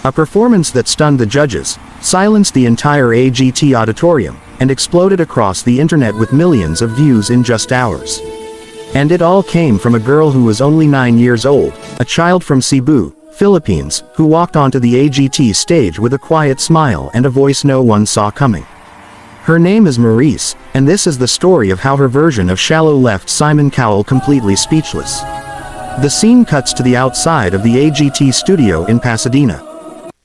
A performance that stunned the judges, silenced the entire AGT auditorium, and exploded across the internet with millions of views in just hours. And it all came from a girl who was only 9 years old, a child from Cebu, Philippines, who walked onto the AGT stage with a quiet smile and a voice no one saw coming. Her name is Maurice, and this is the story of how her version of Shallow left Simon Cowell completely speechless. The scene cuts to the outside of the AGT studio in Pasadena.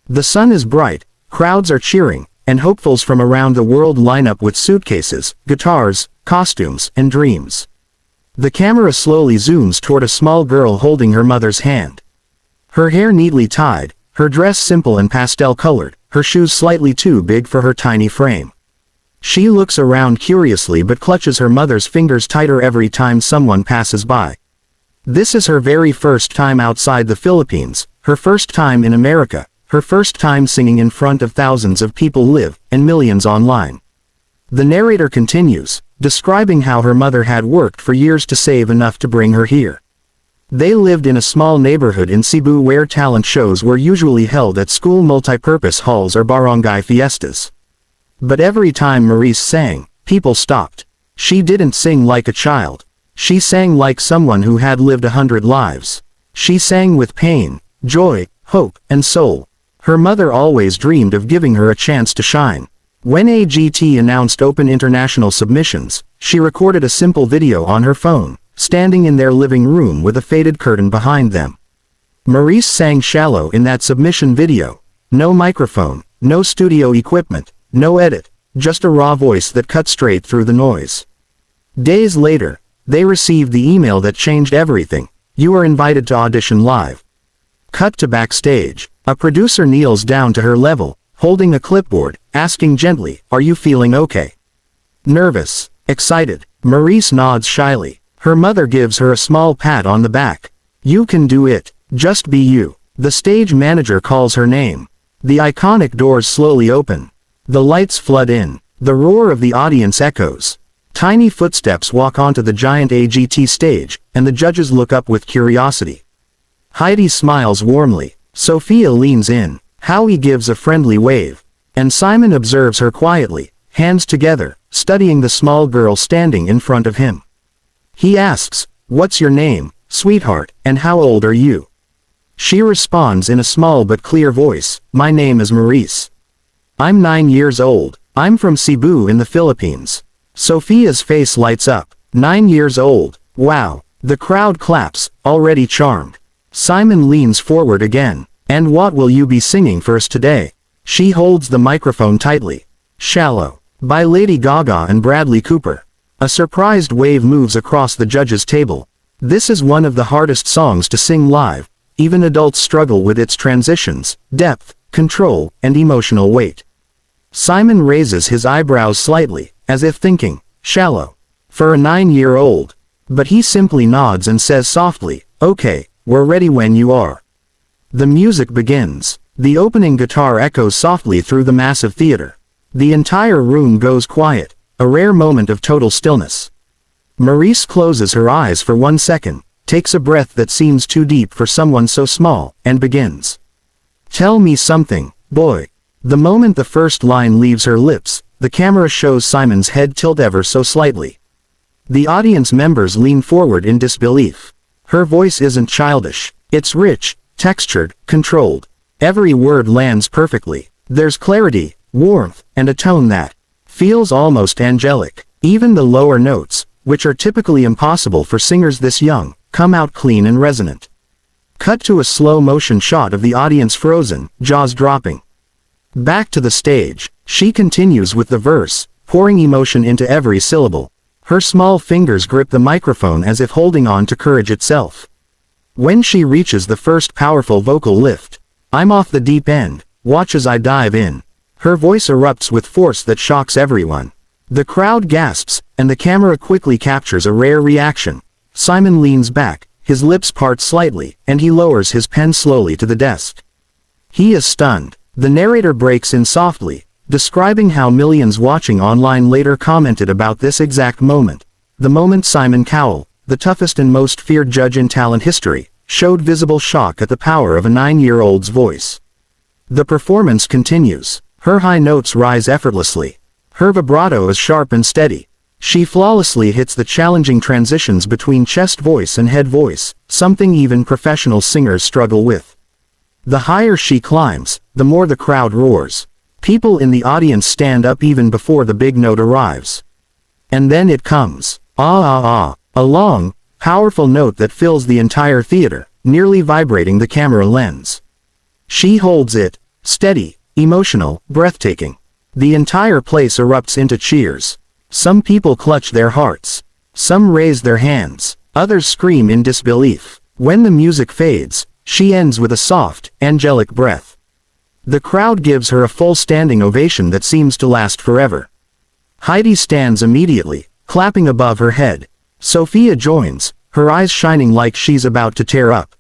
The sun is bright, crowds are cheering, and hopefuls from around the world line up with suitcases, guitars, costumes, and dreams. The camera slowly zooms toward a small girl holding her mother's hand. Her hair neatly tied, her dress simple and pastel-colored, her shoes slightly too big for her tiny frame. She looks around curiously but clutches her mother's fingers tighter every time someone passes by. This is her very first time outside the Philippines, her first time in America, her first time singing in front of thousands of people live, and millions online. The narrator continues, describing how her mother had worked for years to save enough to bring her here. They lived in a small neighborhood in Cebu where talent shows were usually held at school multipurpose halls or barangay fiestas. But every time Maurice sang, people stopped. She didn't sing like a child. She sang like someone who had lived 100 lives. She sang with pain, joy, hope, and soul. Her mother always dreamed of giving her a chance to shine. When AGT announced open international submissions, she recorded a simple video on her phone, standing in their living room with a faded curtain behind them. Maurice sang Shallow in that submission video. No microphone, no studio equipment, no edit, just a raw voice that cut straight through the noise. Days later, they received the email that changed everything. You are invited to audition live. Cut to backstage. A producer kneels down to her level, holding a clipboard, asking gently, "Are you feeling okay?" Nervous, excited, Maurice nods shyly. Her mother gives her a small pat on the back. "You can do it. Just be you." The stage manager calls her name. The iconic doors slowly open. The lights flood in. The roar of the audience echoes. Tiny footsteps walk onto the giant AGT stage, and the judges look up with curiosity. Heidi smiles warmly. Sofia leans in. Howie gives a friendly wave. And Simon observes her quietly, hands together, studying the small girl standing in front of him. He asks, "What's your name, sweetheart, and how old are you?" She responds in a small but clear voice, "My name is Maurice. I'm 9 years old. I'm from Cebu in the Philippines." Sofia's face lights up. 9 years old. Wow. The crowd claps, already charmed. Simon leans forward again. "And what will you be singing for us today?" She holds the microphone tightly. "Shallow, by Lady Gaga and Bradley Cooper." A surprised wave moves across the judges' table. This is one of the hardest songs to sing live. Even adults struggle with its transitions, depth, control, and emotional weight. Simon raises his eyebrows slightly, as if thinking, "Shallow. For a 9-year-old. But he simply nods and says softly, "Okay, we're ready when you are." The music begins. The opening guitar echoes softly through the massive theater. The entire room goes quiet, a rare moment of total stillness. Maurice closes her eyes for 1 second, takes a breath that seems too deep for someone so small, and begins. "Tell me something, boy." The moment the first line leaves her lips, the camera shows Simon's head tilt ever so slightly. The audience members lean forward in disbelief. Her voice isn't childish. It's rich, textured, controlled. Every word lands perfectly. There's clarity, warmth, and a tone that feels almost angelic. Even the lower notes, which are typically impossible for singers this young, come out clean and resonant. Cut to a slow-motion shot of the audience frozen, jaws dropping. Back to the stage, she continues with the verse, pouring emotion into every syllable. Her small fingers grip the microphone as if holding on to courage itself. When she reaches the first powerful vocal lift, "I'm off the deep end, watch as I dive in," her voice erupts with force that shocks everyone. The crowd gasps, and the camera quickly captures a rare reaction. Simon leans back, his lips part slightly, and he lowers his pen slowly to the desk. He is stunned. The narrator breaks in softly, describing how millions watching online later commented about this exact moment. The moment Simon Cowell, the toughest and most feared judge in talent history, showed visible shock at the power of a 9-year-old's voice. The performance continues. Her high notes rise effortlessly. Her vibrato is sharp and steady. She flawlessly hits the challenging transitions between chest voice and head voice, something even professional singers struggle with. The higher she climbs, the more the crowd roars. People in the audience stand up even before the big note arrives. And then it comes. Ah ah ah. A long, powerful note that fills the entire theater, nearly vibrating the camera lens. She holds it, steady, emotional, breathtaking. The entire place erupts into cheers. Some people clutch their hearts. Some raise their hands. Others scream in disbelief. When the music fades, she ends with a soft, angelic breath. The crowd gives her a full standing ovation that seems to last forever. Heidi stands immediately, clapping above her head. Sofia joins, her eyes shining like she's about to tear up.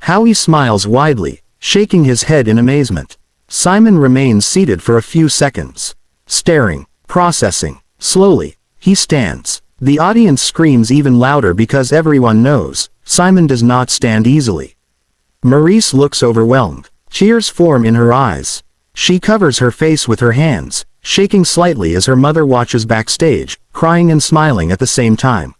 Howie smiles widely, shaking his head in amazement. Simon remains seated for a few seconds. Staring, processing. Slowly, he stands. The audience screams even louder because everyone knows, Simon does not stand easily. Maurice looks overwhelmed. Tears form in her eyes. She covers her face with her hands, shaking slightly as her mother watches backstage, crying and smiling at the same time.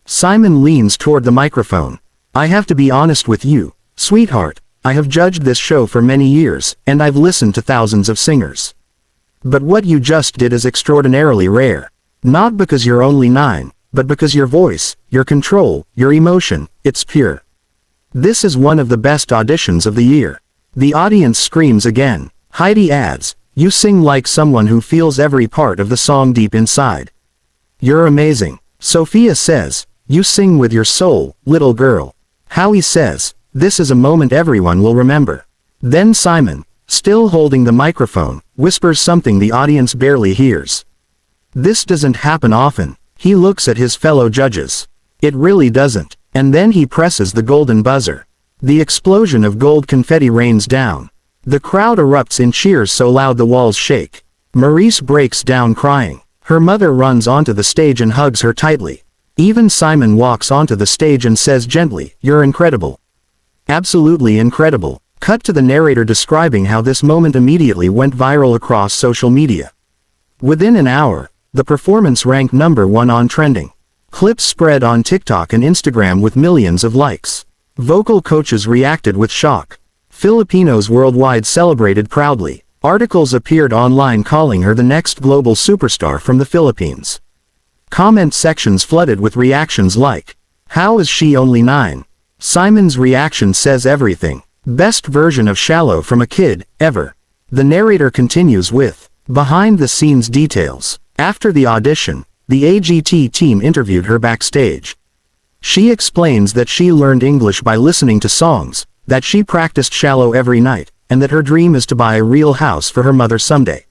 Simon leans toward the microphone. I have to be honest with you, sweetheart, I have judged this show for many years, and I've listened to thousands of singers. But what you just did is extraordinarily rare. Not because you're only 9, but because your voice, your control, your emotion, it's pure. This is one of the best auditions of the year. The audience screams again. Heidi adds, you sing like someone who feels every part of the song deep inside. You're amazing. Sofia says, you sing with your soul, little girl. Howie says, this is a moment everyone will remember. Then Simon, still holding the microphone, whispers something the audience barely hears. This doesn't happen often. He looks at his fellow judges. It really doesn't. And then he presses the golden buzzer. The explosion of gold confetti rains down. The crowd erupts in cheers so loud the walls shake. Maurice breaks down crying. Her mother runs onto the stage and hugs her tightly. Even Simon walks onto the stage and says gently, you're incredible. Absolutely incredible. Cut to the narrator describing how this moment immediately went viral across social media. Within an hour, the performance ranked #1 on trending. Clips spread on TikTok and Instagram with millions of likes. Vocal coaches reacted with shock. Filipinos worldwide celebrated proudly. Articles appeared online calling her the next global superstar from the Philippines. Comment sections flooded with reactions like, how is she only 9? Simon's reaction says everything. Best version of Shallow from a kid, ever. The narrator continues with, behind the scenes details. After the audition, the AGT team interviewed her backstage. She explains that she learned English by listening to songs, that she practiced Shallow every night, and that her dream is to buy a real house for her mother someday.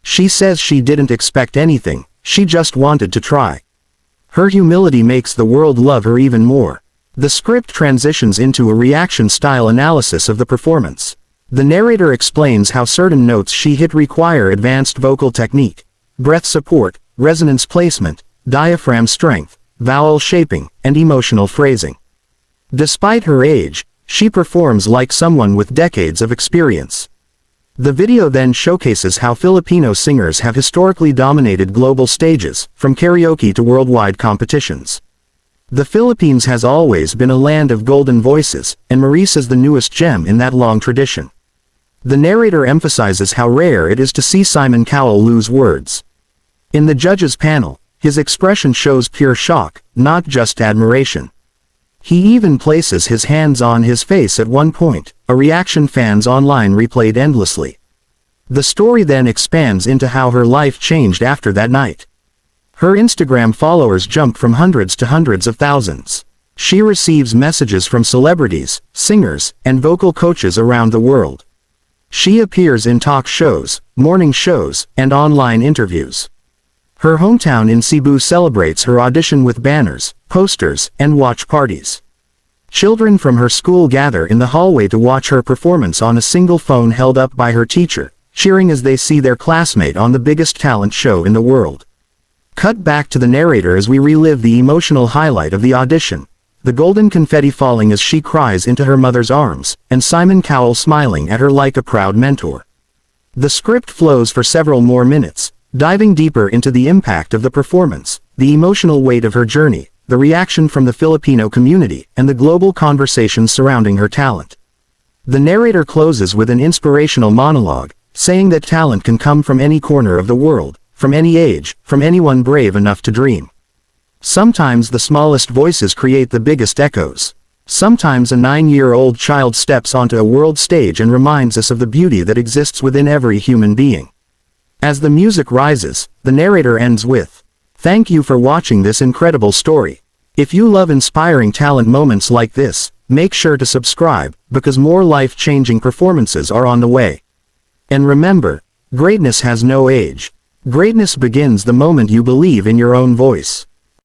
She says she didn't expect anything, she just wanted to try. Her humility makes the world love her even more. The script transitions into a reaction-style analysis of the performance. The narrator explains how certain notes she hit require advanced vocal technique, breath support, resonance placement, diaphragm strength, vowel shaping, and emotional phrasing. Despite her age, she performs like someone with decades of experience. The video then showcases how Filipino singers have historically dominated global stages, from karaoke to worldwide competitions. The Philippines has always been a land of golden voices, and Maurice is the newest gem in that long tradition. The narrator emphasizes how rare it is to see Simon Cowell lose words. In the judges' panel, his expression shows pure shock, not just admiration. He even places his hands on his face at one point, a reaction fans online replayed endlessly. The story then expands into how her life changed after that night. Her Instagram followers jumped from hundreds to hundreds of thousands. She receives messages from celebrities, singers, and vocal coaches around the world. She appears in talk shows, morning shows, and online interviews. Her hometown in Cebu celebrates her audition with banners, posters, and watch parties. Children from her school gather in the hallway to watch her performance on a single phone held up by her teacher, cheering as they see their classmate on the biggest talent show in the world. Cut back to the narrator as we relive the emotional highlight of the audition. the golden confetti falling as she cries into her mother's arms, and Simon Cowell smiling at her like a proud mentor. The script flows for several more minutes, diving deeper into the impact of the performance, the emotional weight of her journey, the reaction from the Filipino community, and the global conversations surrounding her talent. The narrator closes with an inspirational monologue, saying that talent can come from any corner of the world, from any age, from anyone brave enough to dream. Sometimes the smallest voices create the biggest echoes. Sometimes a 9-year-old child steps onto a world stage and reminds us of the beauty that exists within every human being. As the music rises, the narrator ends with, "Thank you for watching this incredible story. If you love inspiring talent moments like this, make sure to subscribe, because more life-changing performances are on the way. And remember, greatness has no age. Greatness begins the moment you believe in your own voice."